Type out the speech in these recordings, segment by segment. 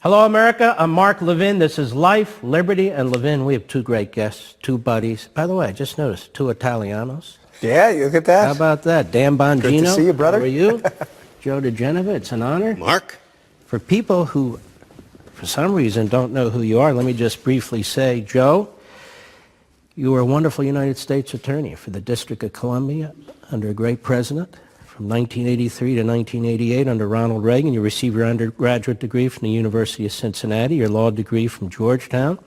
Hello, America. I'm Mark Levin. This is Life, Liberty, and Levin. We have two great guests, two buddies. By the way, I just noticed, two Italianos. Yeah, you look at that. How about that? Dan Bongino. Good to see you, brother. How are you? Joe DeGeneva. It's an honor. Mark? For people who, for some reason, don't know who you are, let me just briefly say, Joe, you were a wonderful United States attorney for the District of Columbia under a great president. From 1983 to 1988 under Ronald Reagan, you received your undergraduate degree from the University of Cincinnati, your law degree from Georgetown.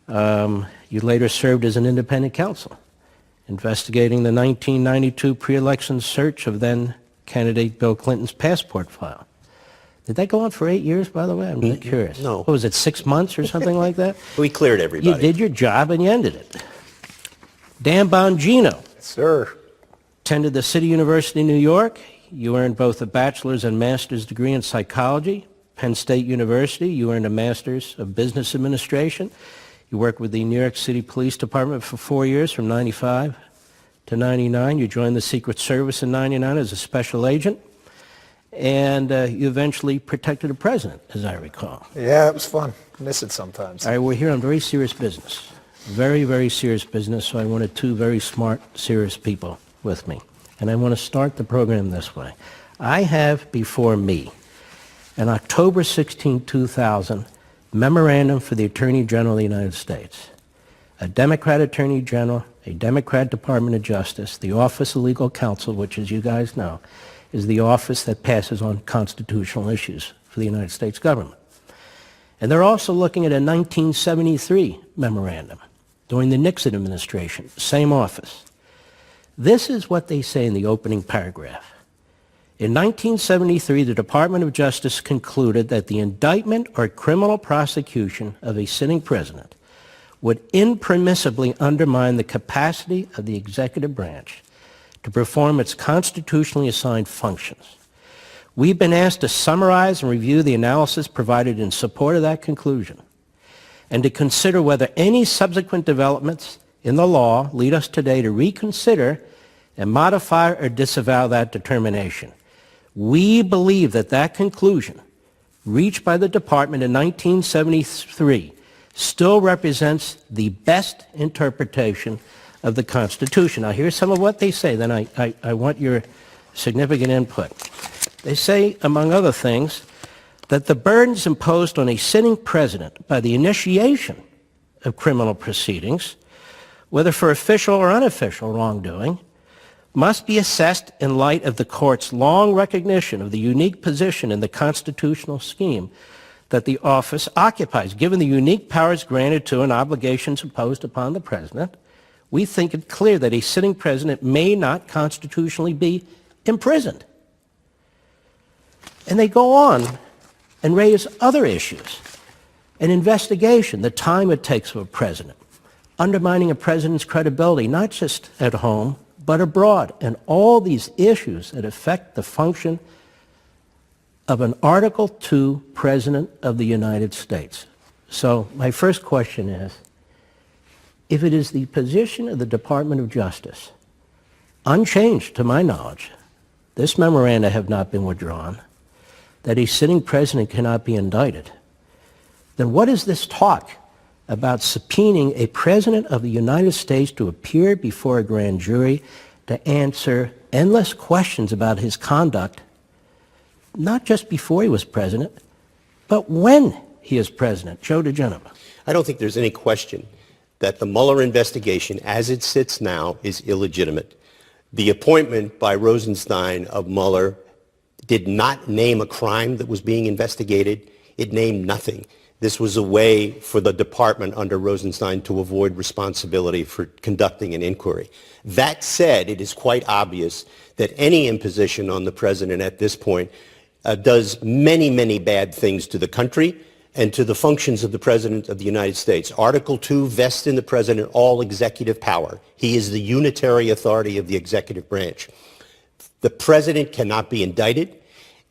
You later served as an independent counsel, investigating the 1992 pre-election search of then-candidate Bill Clinton's passport file. Did that go on for 8 years, by the way? I'm just curious. No. What was it, 6 months or something like that? We cleared everybody. You did your job and you ended it. Dan Bongino. Sir. Attended the City University of New York. You earned both a bachelor's and master's degree in psychology. Penn State University, you earned a master's of business administration. You worked with the New York City Police Department for 4 years, from 95 to 99. You joined the Secret Service in 99 as a special agent. And you eventually protected the president, as I recall. Yeah, it was fun. Miss it sometimes. All right, we're here on very serious business. Very, very serious business, so I wanted two very smart, serious people with me. And I want to start the program this way. I have before me an October 16, 2000 memorandum for the Attorney General of the United States. A Democrat Attorney General, a Democrat Department of Justice, the Office of Legal Counsel, which, as you guys know, is the office that passes on constitutional issues for the United States government. And they're also looking at a 1973 memorandum during the Nixon administration, same office. This is what they say in the opening paragraph. In 1973, the Department of Justice concluded that the indictment or criminal prosecution of a sitting president would impermissibly undermine the capacity of the executive branch to perform its constitutionally assigned functions. We've been asked to summarize and review the analysis provided in support of that conclusion and to consider whether any subsequent developments in the law lead us today to reconsider and modify or disavow that determination. We believe that that conclusion, reached by the department in 1973, still represents the best interpretation of the Constitution. Now, here's some of what they say, then I want your significant input. They say, among other things, that the burdens imposed on a sitting president by the initiation of criminal proceedings, whether for official or unofficial wrongdoing, must be assessed in light of the court's long recognition of the unique position in the constitutional scheme that the office occupies. Given the unique powers granted to and obligations imposed upon the president, we think it clear that a sitting president may not constitutionally be imprisoned. And they go on and raise other issues. An investigation, the time it takes for a president, undermining a president's credibility, not just at home, but abroad, and all these issues that affect the function of an Article II President of the United States. So my first question is, if it is the position of the Department of Justice, unchanged to my knowledge, this memoranda have not been withdrawn, that a sitting president cannot be indicted, then what is this talk about subpoenaing a president of the United States to appear before a grand jury to answer endless questions about his conduct, not just before he was president, but when he is president? Joe DeGeneva. I don't think there's any question that the Mueller investigation, as it sits now, is illegitimate. The appointment by Rosenstein of Mueller did not name a crime that was being investigated. It named nothing. This was a way for the department under Rosenstein to avoid responsibility for conducting an inquiry. That said, it is quite obvious that any imposition on the president at this point does many, many bad things to the country and to the functions of the President of the United States. Article 2 vests in the President all executive power. He is the unitary authority of the executive branch. The President cannot be indicted.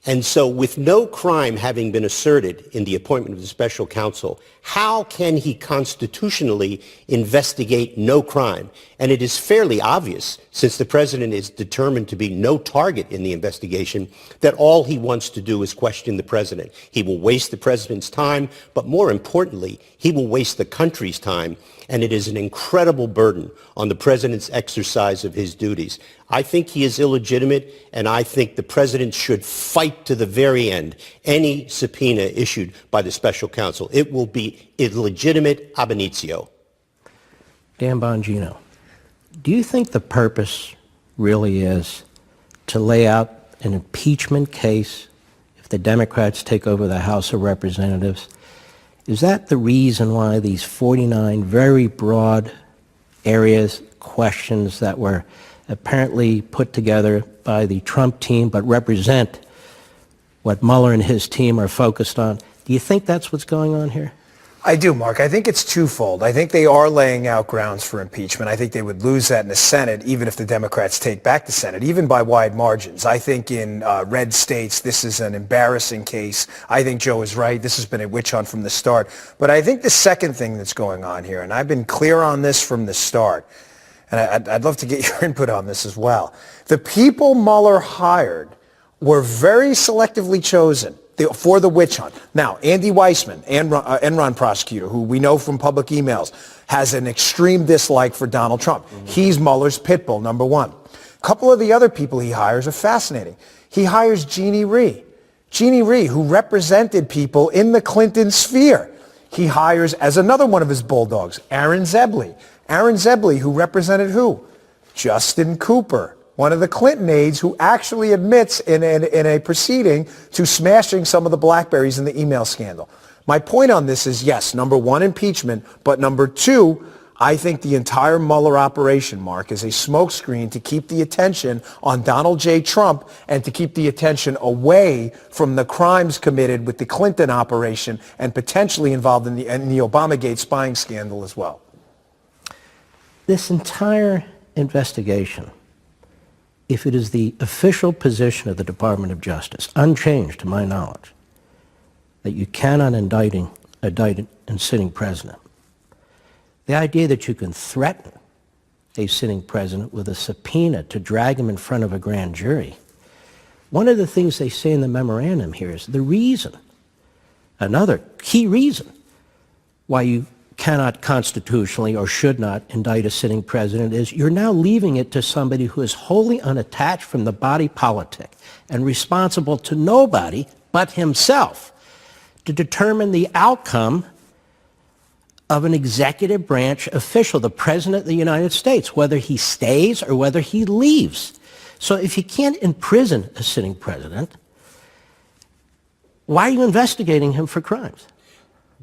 And so with no crime having been asserted in the appointment of the special counsel, how can he constitutionally investigate no crime? And it is fairly obvious, since the president is determined to be no target in the investigation, that all he wants to do is question the president. He will waste the president's time, but more importantly, he will waste the country's time, and it is an incredible burden on the president's exercise of his duties. I think he is illegitimate, and I think the president should fight to the very end any subpoena issued by the special counsel. It will be illegitimate ab initio. Dan Bongino, do you think the purpose really is to lay out an impeachment case if the Democrats take over the House of Representatives? Is that the reason why these 49 very broad areas, questions that were apparently put together by the Trump team but represent what Mueller and his team are focused on? Do you think that's what's going on here? I do, Mark. I think it's twofold. I think they are laying out grounds for impeachment. I think they would lose that in the Senate, even if the Democrats take back the Senate, even by wide margins. I think in red states, this is an embarrassing case. I think Joe is right. This has been a witch hunt from the start. But I think the second thing that's going on here, and I've been clear on this from the start, and I'd love to get your input on this as well. The people Mueller hired were very selectively chosen for the witch hunt. Now, Andy Weissman, Enron prosecutor, who we know from public emails, has an extreme dislike for Donald Trump. He's Mueller's pit bull, number one. A couple of the other people he hires are fascinating. He hires Jeannie Rhee. Jeannie Rhee, who represented people in the Clinton sphere. He hires, as another one of his bulldogs, Aaron Zebley. Aaron Zebley, who represented who? Justin Cooper, one of the Clinton aides who actually admits in a proceeding to smashing some of the BlackBerries in the email scandal. My point on this is, yes, number one, impeachment, but number two, I think the entire Mueller operation, Mark, is a smokescreen to keep the attention on Donald J. Trump and to keep the attention away from the crimes committed with the Clinton operation and potentially involved in the Obamagate spying scandal as well. This entire investigation, if it is the official position of the Department of Justice, unchanged to my knowledge, that you cannot indict a sitting president, the idea that you can threaten a sitting president with a subpoena to drag him in front of a grand jury, one of the things they say in the memorandum here is the reason, another key reason, why you cannot constitutionally or should not indict a sitting president is you're now leaving it to somebody who is wholly unattached from the body politic and responsible to nobody but himself to determine the outcome of an executive branch official, the President of the United States, whether he stays or whether he leaves. So if you can't imprison a sitting president, why are you investigating him for crimes?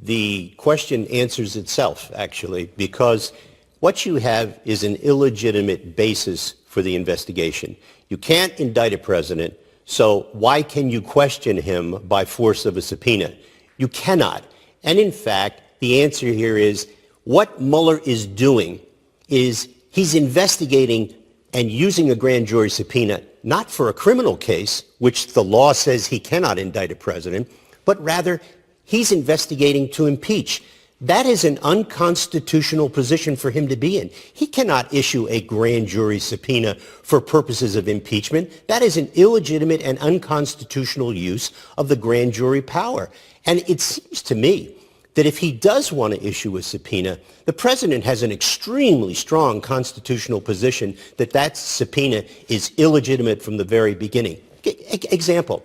The question answers itself, actually, because what you have is an illegitimate basis for the investigation. You can't indict a president, so why can you question him by force of a subpoena? You cannot. And in fact, the answer here is what Mueller is doing is he's investigating and using a grand jury subpoena not for a criminal case, which the law says he cannot indict a president, but rather he's investigating to impeach. That is an unconstitutional position for him to be in. He cannot issue a grand jury subpoena for purposes of impeachment. That is an illegitimate and unconstitutional use of the grand jury power. And it seems to me that if he does want to issue a subpoena, the president has an extremely strong constitutional position that that subpoena is illegitimate from the very beginning. Example.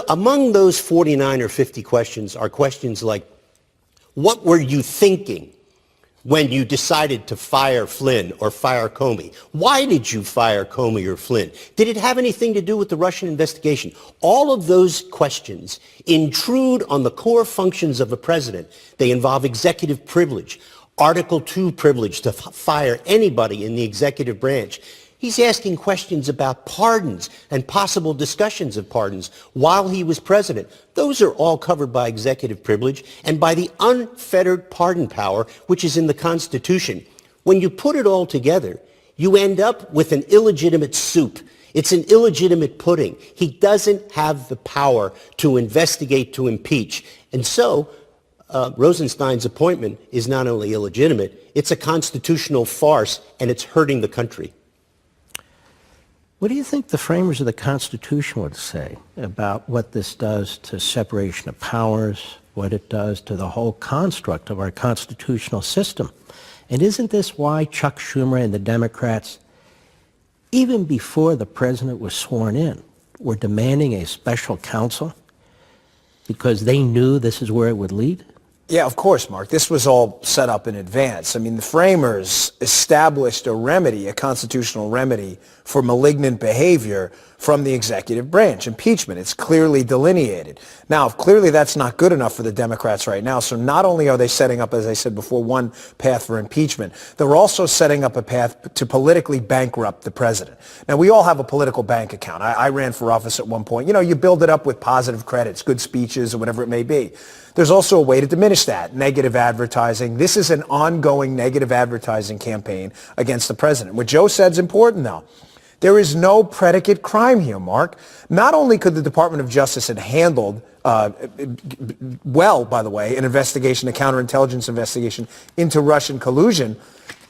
Among those 49 or 50 questions are questions like, what were you thinking when you decided to fire Flynn or fire Comey? Why did you fire Comey or Flynn? Did it have anything to do with the Russian investigation? All of those questions intrude on the core functions of a president. They involve executive privilege, Article II privilege to fire anybody in the executive branch. He's asking questions about pardons and possible discussions of pardons while he was president. Those are all covered by executive privilege and by the unfettered pardon power, which is in the Constitution. When you put it all together, you end up with an illegitimate soup. It's an illegitimate pudding. He doesn't have the power to investigate, to impeach. And so Rosenstein's appointment is not only illegitimate, it's a constitutional farce, and it's hurting the country. What do you think the framers of the Constitution would say about what this does to separation of powers, what it does to the whole construct of our constitutional system? And isn't this why Chuck Schumer and the Democrats, even before the president was sworn in, were demanding a special counsel? Because they knew this is where it would lead? Yeah, of course, Mark. This was all set up in advance. I mean, the framers established a remedy, a constitutional remedy for malignant behavior from the executive branch, impeachment. It's clearly delineated. Now, clearly that's not good enough for the Democrats right now. So not only are they setting up, as I said before, one path for impeachment, they're also setting up a path to politically bankrupt the president. Now, we all have a political bank account. I ran for office at one point. You know, you build it up with positive credits, good speeches, or whatever it may be. There's also a way to diminish that, negative advertising. This is an ongoing negative advertising campaign against the president. What Joe said is important, though. There is no predicate crime here, Mark. Not only could the Department of Justice have handled well, by the way, an investigation, a counterintelligence investigation into Russian collusion,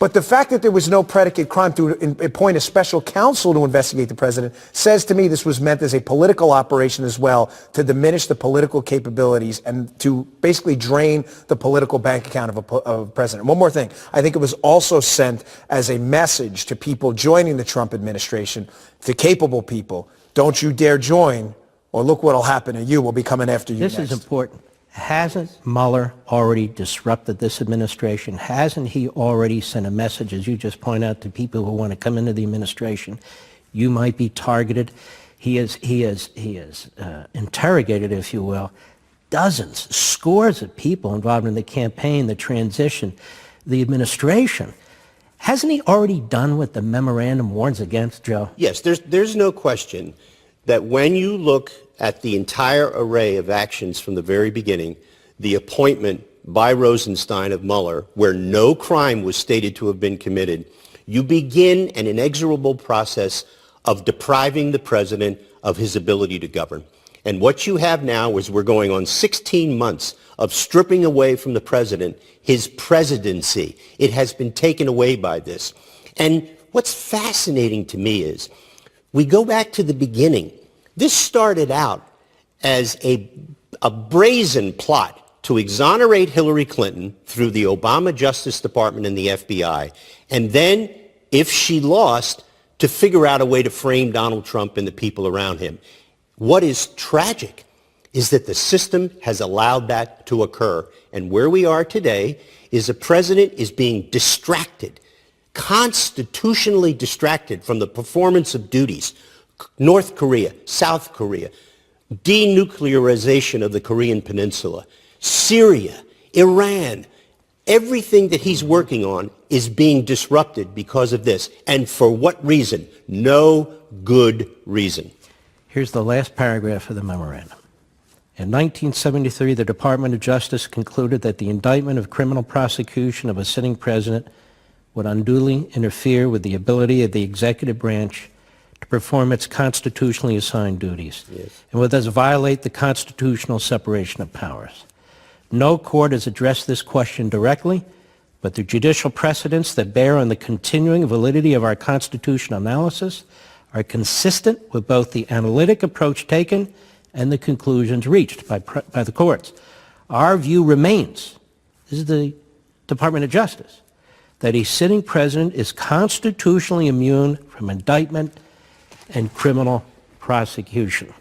but the fact that there was no predicate crime to appoint a special counsel to investigate the president says to me this was meant as a political operation as well to diminish the political capabilities and to basically drain the political bank account of a president. One more thing. I think it was also sent as a message to people joining the Trump administration, to capable people, don't you dare join, or look what will happen to you. We'll be coming after you next. This is important. Hasn't Mueller already disrupted this administration? Hasn't he already sent a message, as you just point out, to people who want to come into the administration? You might be targeted. He has interrogated, if you will, dozens, scores of people involved in the campaign, the transition, the administration. Hasn't he already done what the memorandum warns against, Joe? Yes, there's no question that when you look at the entire array of actions from the very beginning, the appointment by Rosenstein of Mueller, where no crime was stated to have been committed, you begin an inexorable process of depriving the president of his ability to govern. And what you have now is we're going on 16 months of stripping away from the president his presidency. It has been taken away by this. And what's fascinating to me is we go back to the beginning. This started out as a brazen plot to exonerate Hillary Clinton through the Obama Justice Department and the FBI, and then, if she lost, to figure out a way to frame Donald Trump and the people around him. What is tragic is that the system has allowed that to occur. And where we are today is the president is being distracted, constitutionally distracted from the performance of duties. North Korea, South Korea, denuclearization of the Korean Peninsula, Syria, Iran, everything that he's working on is being disrupted because of this. And for what reason? No good reason. Here's the last paragraph of the memorandum. In 1973, the Department of Justice concluded that the indictment of criminal prosecution of a sitting president would unduly interfere with the ability of the executive branch to perform its constitutionally assigned duties, and would thus violate the constitutional separation of powers. No court has addressed this question directly, but the judicial precedents that bear on the continuing validity of our constitutional analysis are consistent with both the analytic approach taken and the conclusions reached by the courts. Our view remains, this is the Department of Justice, that a sitting president is constitutionally immune from indictment and criminal prosecution.